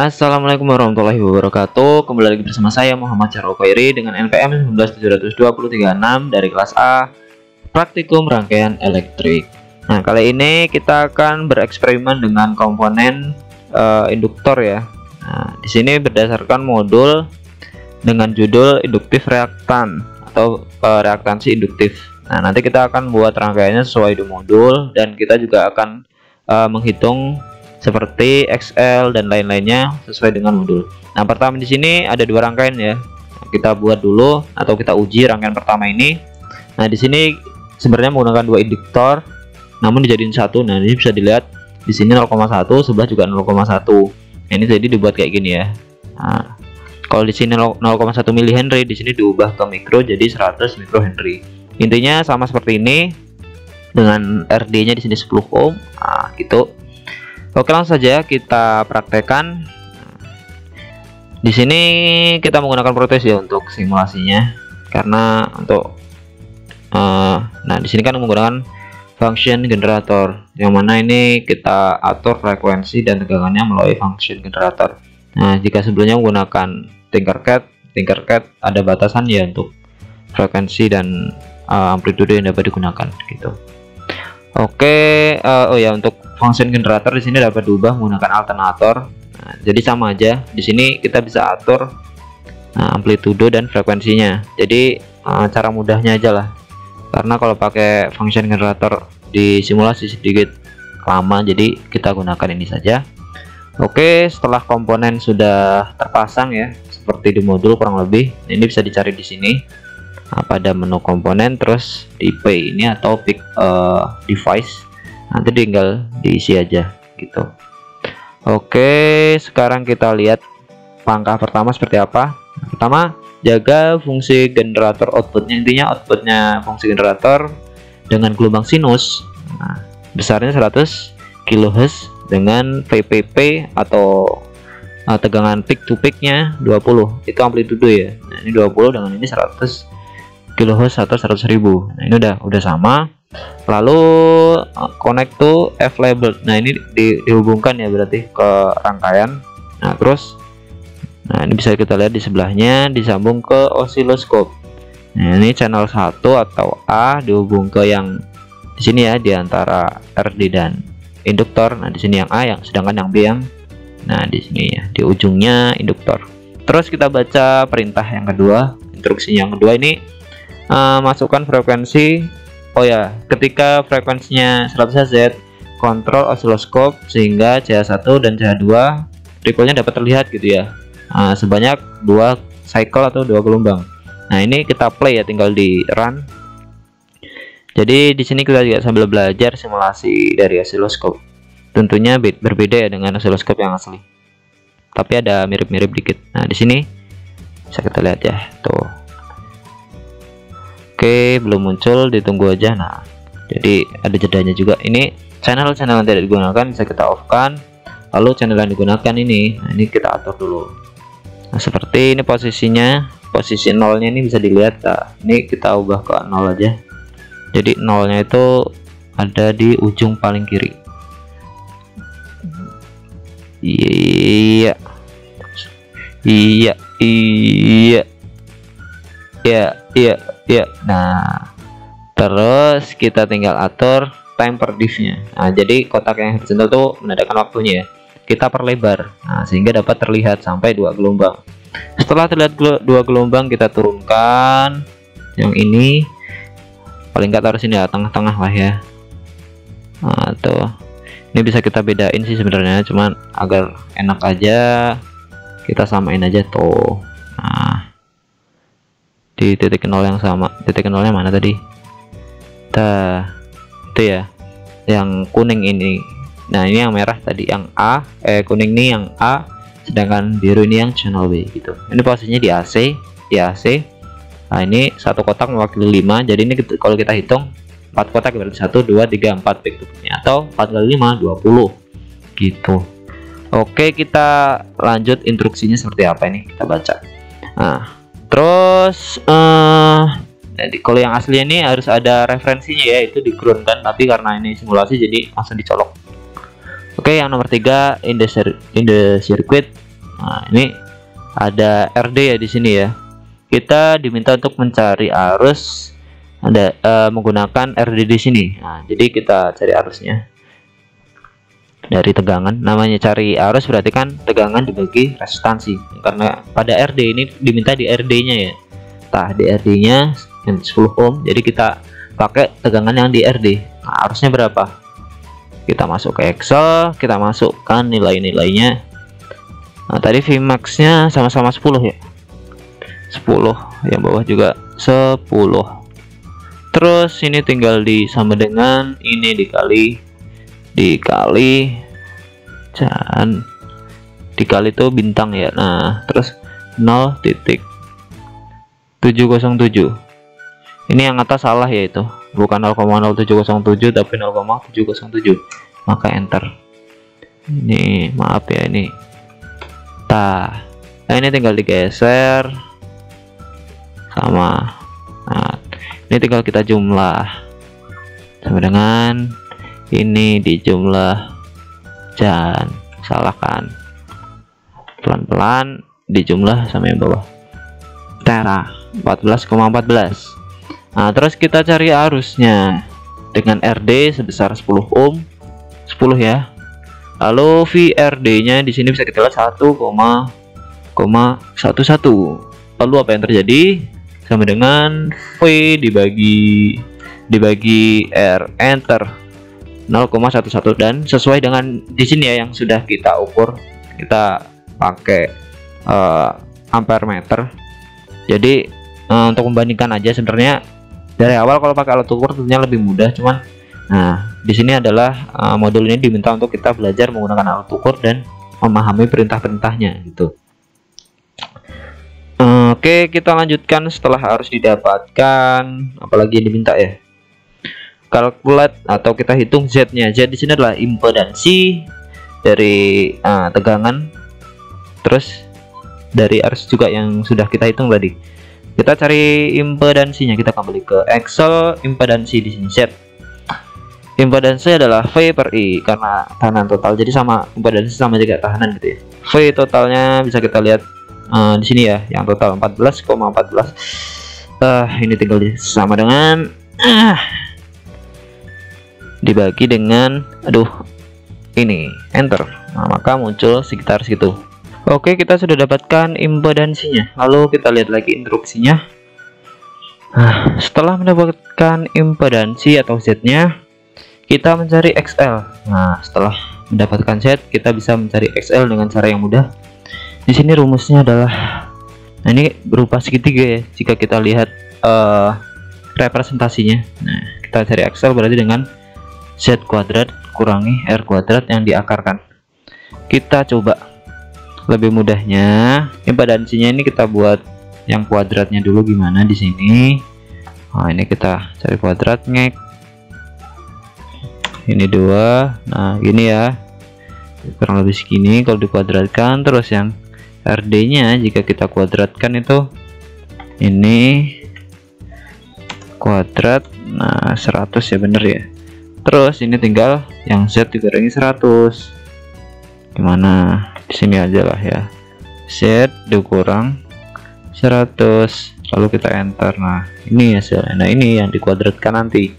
Assalamualaikum warahmatullahi wabarakatuh. Kembali lagi bersama saya Muhammad Syarul Khairi dengan NPM 1972036 dari kelas A Praktikum Rangkaian Elektrik. Nah, kali ini kita akan bereksperimen dengan komponen induktor ya. Nah, di sini berdasarkan modul dengan judul induktif reaktan atau reaktansi induktif. Nah, nanti kita akan buat rangkaiannya sesuai di modul dan kita juga akan menghitung seperti XL dan lain-lainnya sesuai dengan modul. Nah, pertama di sini ada dua rangkaian ya. Kita buat dulu atau kita uji rangkaian pertama ini. Nah, di sini sebenarnya menggunakan dua induktor, namun dijadiin satu. Nah, ini bisa dilihat di sini 0,1, sebelah juga 0,1. Nah, ini jadi dibuat kayak gini ya. Nah, kalau di sini 0,1 mH, di sini diubah ke mikro jadi 100 mikrohenry. Intinya sama seperti ini dengan RD-nya di sini 10 ohm. Nah, gitu. Oke, langsung saja kita praktekkan. Di sini kita menggunakan protes ya untuk simulasinya, karena untuk nah di sini kan menggunakan function generator, yang mana ini kita atur frekuensi dan tegangannya melalui function generator. Nah, jika sebelumnya menggunakan Tinkercad ada batasan ya untuk frekuensi dan amplitude yang dapat digunakan gitu. Oke, oh ya, untuk function generator di sini dapat diubah menggunakan alternator. Nah, jadi sama aja. Di sini kita bisa atur amplitude dan frekuensinya. Jadi cara mudahnya aja lah. Karena kalau pakai function generator di simulasi sedikit lama, jadi kita gunakan ini saja. Oke, setelah komponen sudah terpasang ya, seperti di modul kurang lebih. Ini bisa dicari di sini. Pada menu komponen, terus di P ini atau pick device, nanti tinggal diisi aja gitu. Oke, sekarang kita lihat langkah pertama seperti apa. Pertama, jaga fungsi generator outputnya. Intinya outputnya fungsi generator dengan gelombang sinus. Nah, besarnya 100 kHz dengan VPP atau tegangan peak to peaknya 20. Itu amplitude ya. Nah, ini 20 dengan ini 100 kHz atau 100.000. Nah, ini udah sama. Lalu connect to F label. Nah, ini dihubungkan ya berarti ke rangkaian. Nah, terus ini bisa kita lihat di sebelahnya disambung ke osiloskop. Nah, ini channel 1 atau A dihubung ke yang di sini ya, di antara RD dan induktor. Nah, di sini yang A, sedangkan yang B yang di sini ya, di ujungnya induktor. Terus kita baca perintah yang kedua, instruksi yang kedua ini. Masukkan frekuensi. Oh ya, ketika frekuensinya 100 Hz, kontrol osiloskop sehingga CH1 dan CH2 ripple-nya dapat terlihat gitu ya, sebanyak 2 cycle atau 2 gelombang. Nah, ini kita play ya, tinggal di run. Jadi di sini kita juga sambil belajar simulasi dari osiloskop. Tentunya berbeda ya dengan osiloskop yang asli, tapi ada mirip-mirip dikit. Nah, di sini bisa kita lihat ya, tuh. Oke, belum muncul, ditunggu aja. Nah, jadi ada jedanya juga. Ini channel yang tidak digunakan bisa kita off kan. Lalu channel yang digunakan ini, ini kita atur dulu. Nah, seperti ini posisinya, posisi nolnya ini bisa dilihat. Nah, ini kita ubah ke 0 aja. Jadi nolnya itu ada di ujung paling kiri. Iya. Nah, terus kita tinggal atur time per diff-nya. Nah, jadi kotak yang horizontal tuh menandakan waktunya ya. Kita perlebar, sehingga dapat terlihat sampai 2 gelombang. Setelah terlihat 2 gelombang, kita turunkan yang ini. Paling nggak taruh sini ya, tengah-tengah lah ya. Nah, tuh. Ini bisa kita bedain sih sebenarnya, cuman agar enak aja kita samain aja tuh. Nah, di titik 0 yang sama. Titik 0 nya mana tadi? Itu ya, yang kuning ini. Nah, ini yang merah tadi, yang A, kuning ini yang A, sedangkan biru ini yang channel B gitu. Ini posisinya di AC. Nah, ini satu kotak mewakili 5. Jadi ini kalau kita hitung 4 kotak berarti 1 2 3 4 peak to peaknya, atau 4 kali 5 20 gitu. Oke, kita lanjut instruksinya seperti apa ini, kita baca. Nah, terus jadi kalau yang asli ini harus ada referensinya ya, itu di ground kan, tapi karena ini simulasi jadi langsung dicolok. Oke, yang nomor 3, in the circuit Nah, ini ada RD ya di sini ya. Kita diminta untuk mencari arus menggunakan RD di sini. Nah, jadi kita cari arusnya dari tegangan. Namanya cari arus berarti kan tegangan dibagi resistansi. Karena pada RD ini diminta di RD-nya ya. Nah, di RD-nya 10 ohm. Jadi kita pakai tegangan yang di RD. Nah, arusnya berapa? Kita masuk ke Excel, kita masukkan nilai-nilainya. Nah, tadi Vmax-nya sama-sama 10 ya. 10, yang bawah juga 10. Terus ini tinggal sama dengan ini dikali dan dikali itu bintang ya. Nah, terus 0.707. Ini yang atas salah ya, itu bukan 0,0707 tapi 0,707. Maka enter. Ini maaf ya, ini nah ini tinggal digeser sama. Nah, ini tinggal kita jumlah sama dengan ini dijumlah, jangan salahkan, pelan-pelan dijumlah sama yang bawah. Tera 14,14. Nah, terus kita cari arusnya dengan RD sebesar 10 ohm, 10 ya. Lalu VRD-nya di sini bisa kita lihat 1,11. Lalu apa yang terjadi? Sama dengan V dibagi R, enter 0,11. Dan sesuai dengan di sini ya yang sudah kita ukur, kita pakai ampere meter. Jadi untuk membandingkan aja, sebenarnya dari awal kalau pakai alat ukur tentunya lebih mudah, cuman nah di sini adalah modul ini diminta untuk kita belajar menggunakan alat ukur dan memahami perintah-perintahnya gitu. Oke, kita lanjutkan setelah harus didapatkan, apalagi yang diminta ya. Calculate atau kita hitung Z-nya. Z di sini adalah impedansi dari tegangan, terus dari arus juga yang sudah kita hitung tadi. Kita cari impedansinya, kita kembali ke Excel, impedansi di sini Z. Impedansi adalah V per I karena tahanan total, jadi sama impedansi sama juga tahanan gitu ya. V totalnya bisa kita lihat di sini ya, yang total 14,14. Ini tinggal sama dengan dibagi dengan ini enter. Nah, maka muncul sekitar situ. Oke, kita sudah dapatkan impedansinya. Lalu kita lihat lagi instruksinya. Nah, setelah mendapatkan impedansi atau Z-nya, kita mencari XL. Nah, setelah mendapatkan Z, kita bisa mencari XL dengan cara yang mudah. Di sini rumusnya adalah, nah ini berupa segitiga ya. Jika kita lihat representasinya, nah kita cari XL berarti dengan Z kuadrat kurangi R kuadrat yang diakarkan. Kita coba lebih mudahnya, impedansinya ini kita buat yang kuadratnya dulu. Gimana di sini? Nah, ini kita cari kuadratnya. Ini 2. Nah, gini ya. Kurang lebih segini kalau dikuadratkan. Terus yang RD-nya jika kita kuadratkan itu ini kuadrat. Nah, 100 ya, bener ya. Terus ini tinggal yang Z dikurangi 100. Gimana? Di sini aja lah ya. Z dikurang 100. Lalu kita enter. Nah, ini hasilnya. Nah, ini yang dikuadratkan nanti.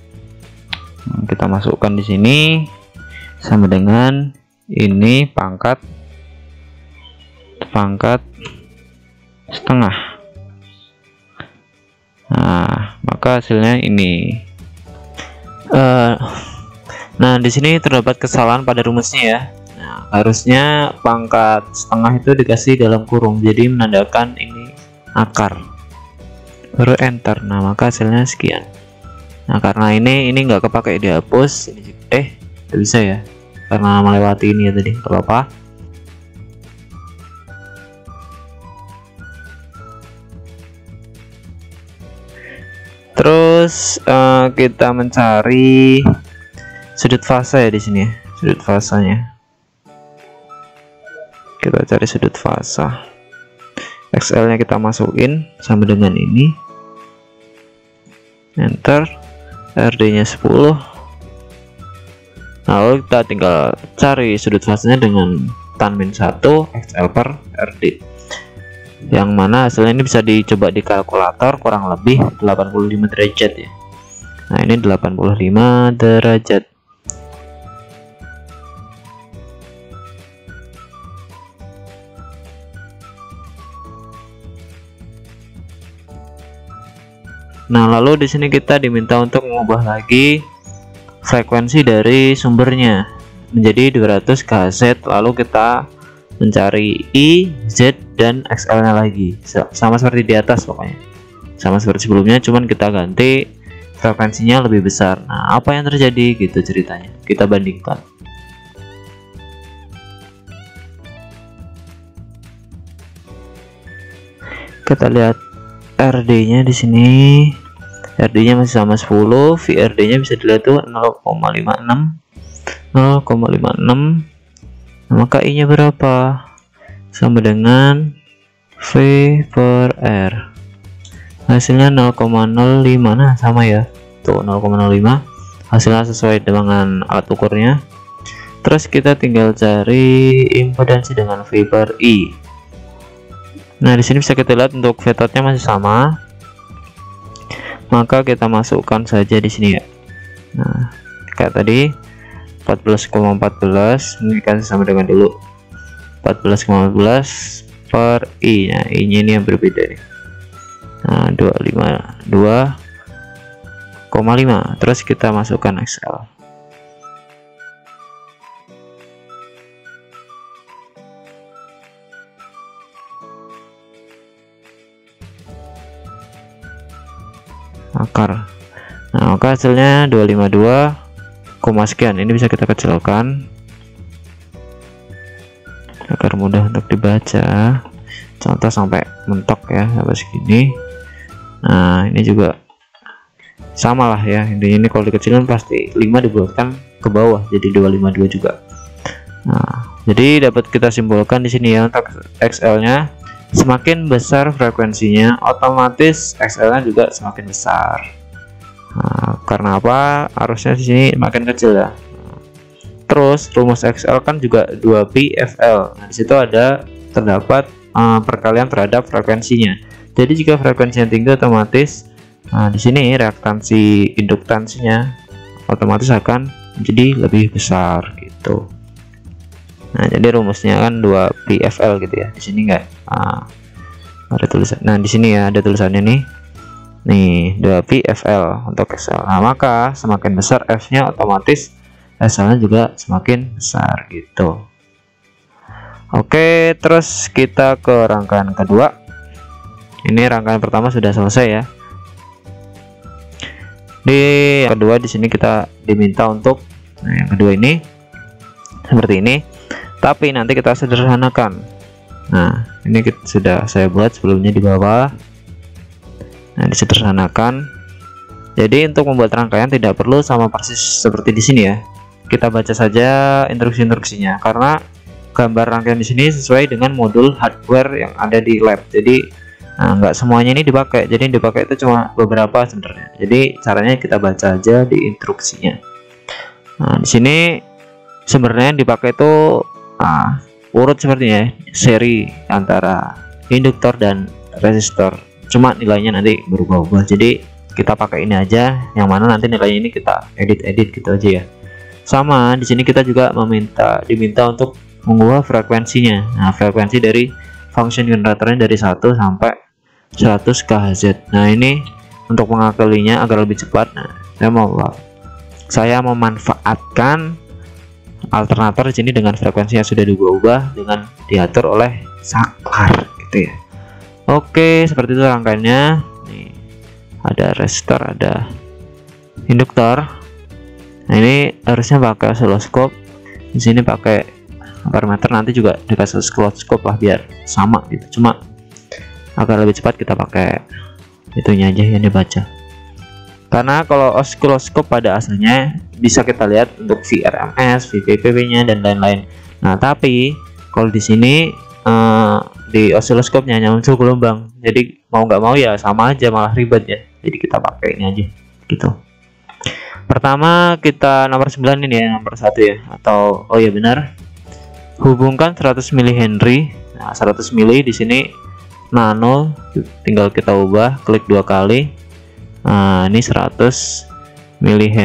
Nah, kita masukkan di sini sama dengan ini pangkat setengah. Nah, maka hasilnya ini. Nah, di sini terdapat kesalahan pada rumusnya ya. Nah, harusnya pangkat setengah itu dikasih dalam kurung, jadi menandakan ini akar. Baru enter. Nah, maka hasilnya sekian. Nah, karena ini nggak kepake, dihapus. Nggak bisa ya, karena melewati ini ya tadi. Gak apa-apa. Terus kita mencari sudut fase ya di sini. Sudut fasanya. Kita cari sudut fase. XL-nya kita masukin sama dengan ini. Enter. RD-nya 10. Lalu kita tinggal cari sudut fasenya dengan tan min 1 XL per RD, yang mana hasilnya ini bisa dicoba di kalkulator, kurang lebih 85 derajat ya. Nah ini 85 derajat. Nah lalu di sini kita diminta untuk mengubah lagi frekuensi dari sumbernya menjadi 200 kHz, lalu kita mencari I, Z, dan XL nya lagi, sama seperti di atas pokoknya, sama seperti sebelumnya, cuman kita ganti frekuensinya lebih besar. Nah apa yang terjadi gitu ceritanya, kita bandingkan. Kita lihat RD nya di sini, RD nya masih sama 10, VRD nya bisa dilihat tuh 0,56, maka I nya berapa, sama dengan V per R, hasilnya 0,05. Nah sama ya tuh 0,05, hasilnya sesuai dengan alat ukurnya. Terus kita tinggal cari impedansi dengan V per I. Nah di sini bisa kita lihat untuk vetotnya masih sama, maka kita masukkan saja di sini ya. Nah kayak tadi 14,14 ini kan sama dengan dulu 14,14 per I. Nah I nya ini yang berbeda nih. Nah 2,5, terus kita masukkan XL. Akar. Nah maka hasilnya 252, sekian. Ini bisa kita kecilkan agar mudah untuk dibaca, contoh sampai mentok ya, sampai segini. Nah ini juga sama lah ya, intinya ini kalau dikecilin pasti 5 dibuatkan ke bawah jadi 252 juga. Nah jadi dapat kita simpulkan di sini ya, untuk XL nya semakin besar frekuensinya, otomatis XL nya juga semakin besar. Nah, karena apa? Arusnya di sini makin kecil ya. Terus rumus XL kan juga 2πfL. Nah, di situ terdapat perkalian terhadap frekuensinya. Jadi jika frekuensinya tinggi, otomatis di sini reaktansi induktansinya otomatis akan menjadi lebih besar gitu. Nah jadi rumusnya kan 2πfL gitu ya. Di sini enggak ada tulisan. Nah di sini ya ada tulisannya nih 2πfL untuk XL. Nah maka semakin besar F nya, otomatis XL nya juga semakin besar gitu. Oke, terus kita ke rangkaian kedua. Ini rangkaian pertama sudah selesai ya. Di yang kedua di sini kita diminta untuk yang kedua ini seperti ini, tapi nanti kita sederhanakan. Nah ini sudah saya buat sebelumnya di bawah. Nah disederhanakan. Jadi untuk membuat rangkaian tidak perlu sama persis seperti di sini ya. Kita baca saja instruksi-instruksinya, karena gambar rangkaian di sini sesuai dengan modul hardware yang ada di lab. Jadi nggak semuanya ini dipakai. Jadi yang dipakai itu cuma beberapa sebenarnya. Jadi caranya kita baca aja di instruksinya. Nah di sini sebenarnya dipakai itu urut sepertinya, seri antara induktor dan resistor, cuma nilainya nanti berubah-ubah. Jadi kita pakai ini aja, yang mana nanti nilainya ini kita edit gitu aja ya. Sama di sini kita juga diminta untuk mengubah frekuensinya. Nah frekuensi dari function generatornya dari 1 sampai 100 kHz. Nah ini untuk mengakalinya agar lebih cepat. Nah saya memanfaatkan alternator di sini dengan frekuensinya sudah diubah dengan diatur oleh saklar gitu ya. Oke, seperti itu rangkaiannya. Nih, ada resistor, ada induktor. Nah, ini harusnya pakai oscilloscope. Di sini pakai ampermeter, nanti juga dikasih oscilloscope lah biar sama gitu. Cuma agar lebih cepat kita pakai itunya aja yang dibaca. Karena kalau oscilloscope pada aslinya bisa kita lihat untuk VRMS, VPPP-nya dan lain-lain. Nah, tapi kalau di sini di oscilloscope-nya hanya muncul gelombang. Jadi mau nggak mau ya sama aja, malah ribet ya. Jadi kita pakai ini aja gitu. Pertama kita nomor 9 ini ya, nomor 1 ya, atau oh ya benar. hubungkan 100 mH. Nah, 100 mili di sini nano, tinggal kita ubah, klik 2 kali. Nah, ini 100 mH.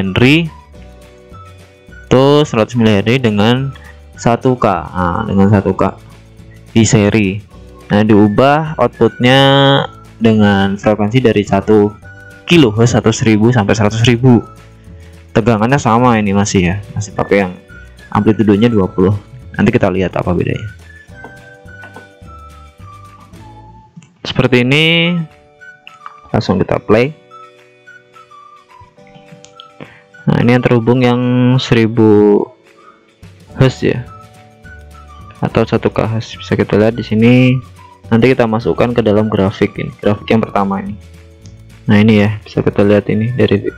Tuh 100 mH dengan 1K. Nah, dengan 1K di seri. Nah, diubah outputnya dengan frekuensi dari 1 kHz atau 1000 sampai 100.000. Tegangannya sama ini masih ya, masih pakai yang amplitudenya 20. Nanti kita lihat apa bedanya. Seperti ini, langsung kita play. Nah, ini yang terhubung yang 1000 Hz ya, atau 1 kHz. Bisa kita lihat di sini. Nanti kita masukkan ke dalam grafik ini, grafik yang pertama ini. Nah, ini ya, bisa kita lihat ini dari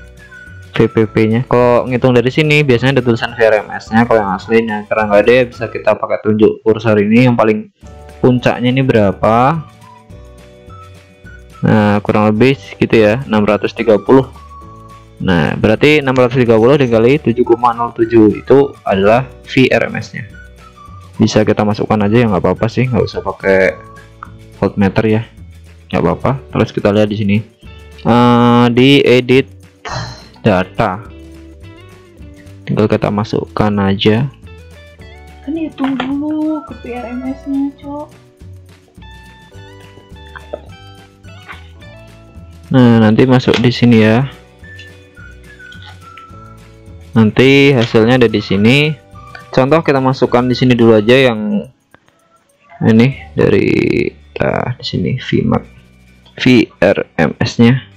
VPP-nya. Kalau ngitung dari sini biasanya ada tulisan VRMS-nya. Kalau yang aslinya karena nggak ada, bisa kita pakai tunjuk kursor ini yang paling puncaknya ini berapa. Nah, kurang lebih gitu ya, 630. Nah, berarti 630 dikali 7,07 itu adalah VRMS-nya. Bisa kita masukkan aja ya, nggak apa-apa sih, nggak usah pakai voltmeter ya, nggak apa-apa. Terus kita lihat di sini di edit data, tinggal kita masukkan aja. Kan hitung dulu ke VRMS-nya, Cok. Nah, nanti masuk di sini ya. Nanti hasilnya ada di sini. Contoh kita masukkan di sini dulu aja yang ini dari di sini VMAX VRMS-nya.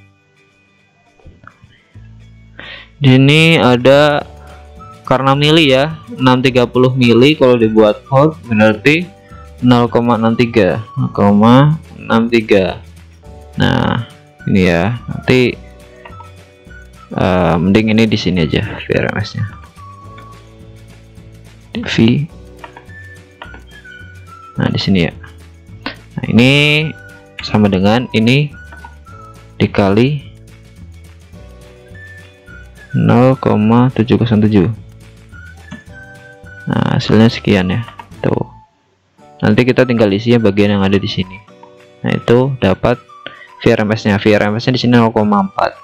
Di sini ada karena mili ya, 630 mili kalau dibuat volt berarti 0,63. Nah, ini ya, nanti mending ini di sini aja VRMS-nya. V. Nah, di sini ya. Nah, ini sama dengan ini dikali 0,707. Nah, hasilnya sekian ya. Tuh. Nanti kita tinggal isi ya bagian yang ada di sini. Nah, itu dapat VRMS-nya. VRMS-nya di sini 0,4.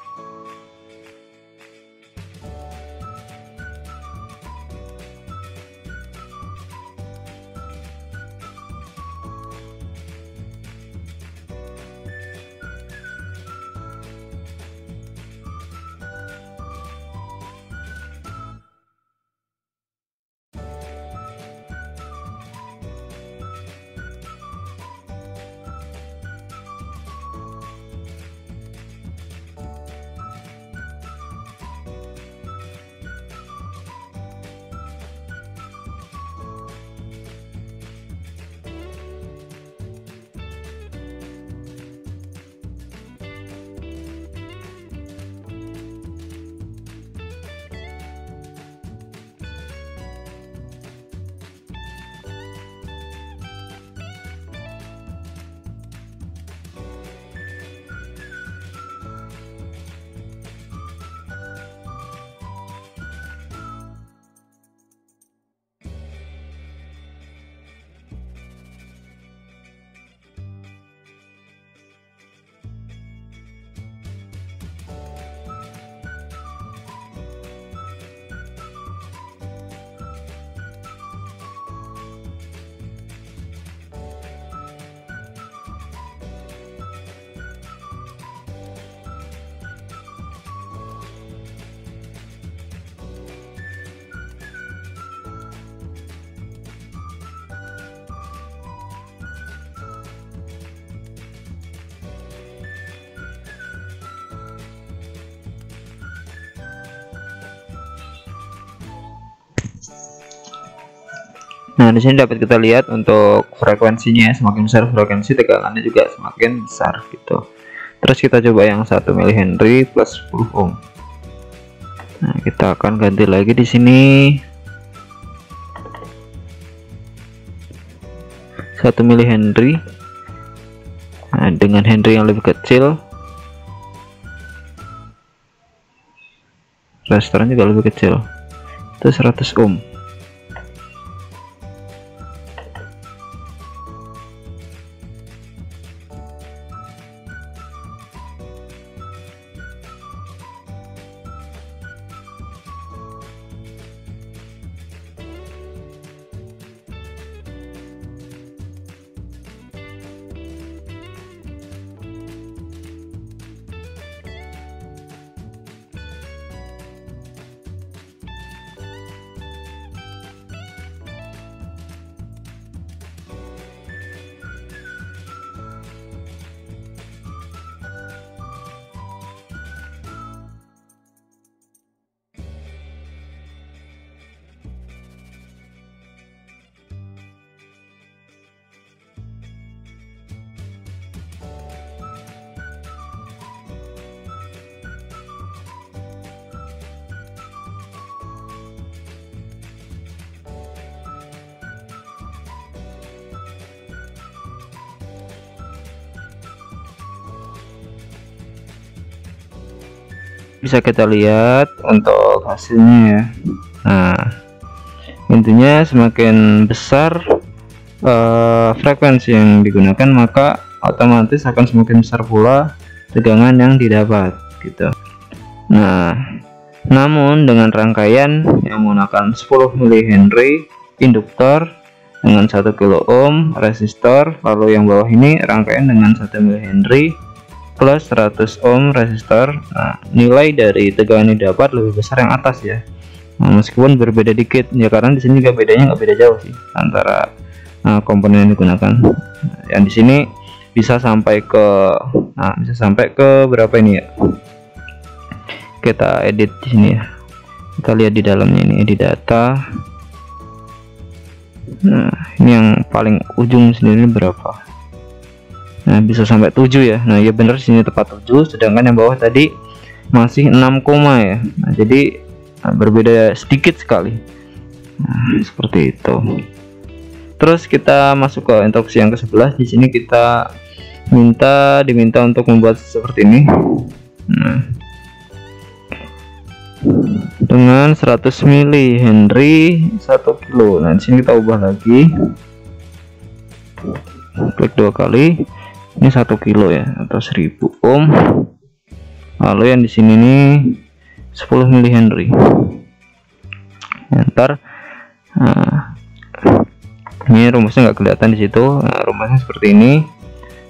Nah, di sini dapat kita lihat untuk frekuensinya ya, semakin besar frekuensi tegangannya juga semakin besar gitu. Terus kita coba yang 1 mH plus 10 ohm. Nah, kita akan ganti lagi di sini 1 mH. Nah, dengan Henry yang lebih kecil, restoran juga lebih kecil, itu 100 ohm. bisa kita lihat untuk hasilnya ya. Nah, intinya semakin besar frekuensi yang digunakan, maka otomatis akan semakin besar pula tegangan yang didapat gitu. Nah, namun dengan rangkaian yang menggunakan 10 mH induktor dengan 1 kilo ohm resistor, lalu yang bawah ini rangkaian dengan 1 mH plus 100 ohm resistor. Nah, nilai dari tegangan yang didapat lebih besar yang atas ya. Nah, meskipun berbeda dikit ya, karena di sini juga bedanya nggak beda jauh sih antara komponen yang digunakan. Yang di sini bisa sampai ke berapa ini ya? Kita edit di sini ya. Kita lihat di dalamnya ini, edit data. Nah, ini yang paling ujung sendiri berapa? Nah, bisa sampai 7 ya. Nah, ya benar sini tepat 7, sedangkan yang bawah tadi masih 6, ya. Nah, jadi berbeda sedikit sekali. Nah, seperti itu. Terus kita masuk ke instruksi yang ke-11. Di sini kita diminta untuk membuat seperti ini. Nah, dengan 100 mH 1 kilo. Nah, di sini kita ubah lagi. Klik 2 kali. Ini 1 kilo ya, atau 1000 ohm. Lalu yang di sini nih 10 mH. Enter. Nah, ini rumusnya nggak kelihatan di situ. Nah, rumusnya seperti ini.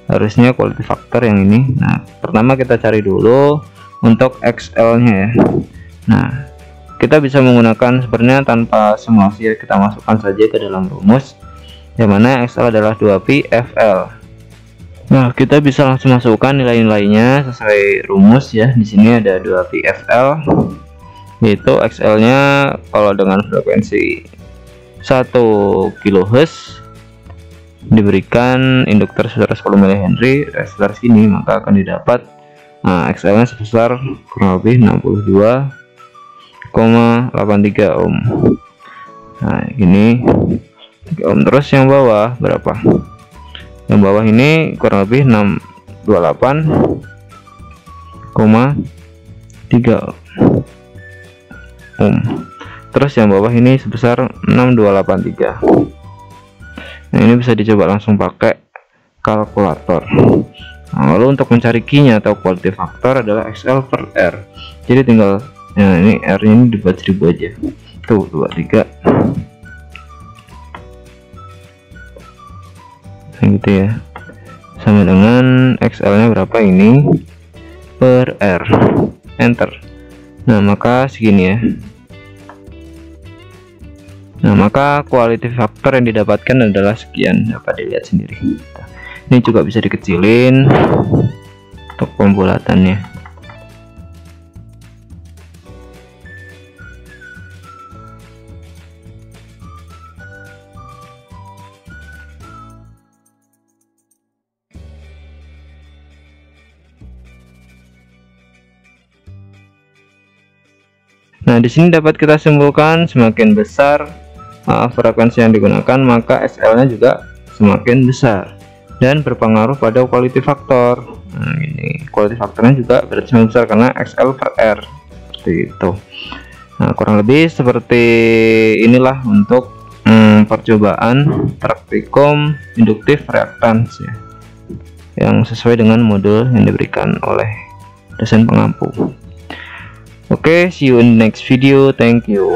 Harusnya quality factor yang ini. Nah, pertama kita cari dulu untuk XL-nya ya. Nah, kita bisa menggunakan sebenarnya tanpa simulasi ya, kita masukkan saja ke dalam rumus, yang mana XL adalah 2pi FL. Nah, kita bisa langsung masukkan nilai-nilainya sesuai rumus ya. Di sini ada 2pi FL, yaitu XL-nya kalau dengan frekuensi 1 kHz diberikan induktor sebesar 10 mH resistor sini, maka akan didapat XL-nya sebesar kurang lebih 62,83 ohm. Nah, gini ohm. Terus yang bawah berapa? Yang bawah ini kurang lebih 628,3 ohm. Terus yang bawah ini sebesar 6283. Nah, ini bisa dicoba langsung pakai kalkulator. Nah, lalu untuk mencari key-nya atau quality factor adalah XL per R. Jadi tinggal ini R-nya ini dibuat 1000 aja. Tuh 23. Nah, gitu ya. Sama dengan XL-nya berapa ini per R. Enter. Nah, maka segini ya. Nah, maka quality factor yang didapatkan adalah sekian, dapat dilihat sendiri. Ini juga bisa dikecilin untuk pembulatannya. Nah, di sini dapat kita simpulkan semakin besar frekuensi yang digunakan, maka XL-nya juga semakin besar dan berpengaruh pada quality factor. Nah, ini quality factornya juga berarti semakin besar karena XL per R, seperti itu. Nah, kurang lebih seperti inilah untuk percobaan praktikum induktif reaktans ya, yang sesuai dengan modul yang diberikan oleh dosen pengampu. Oke, see you in the next video. Thank you.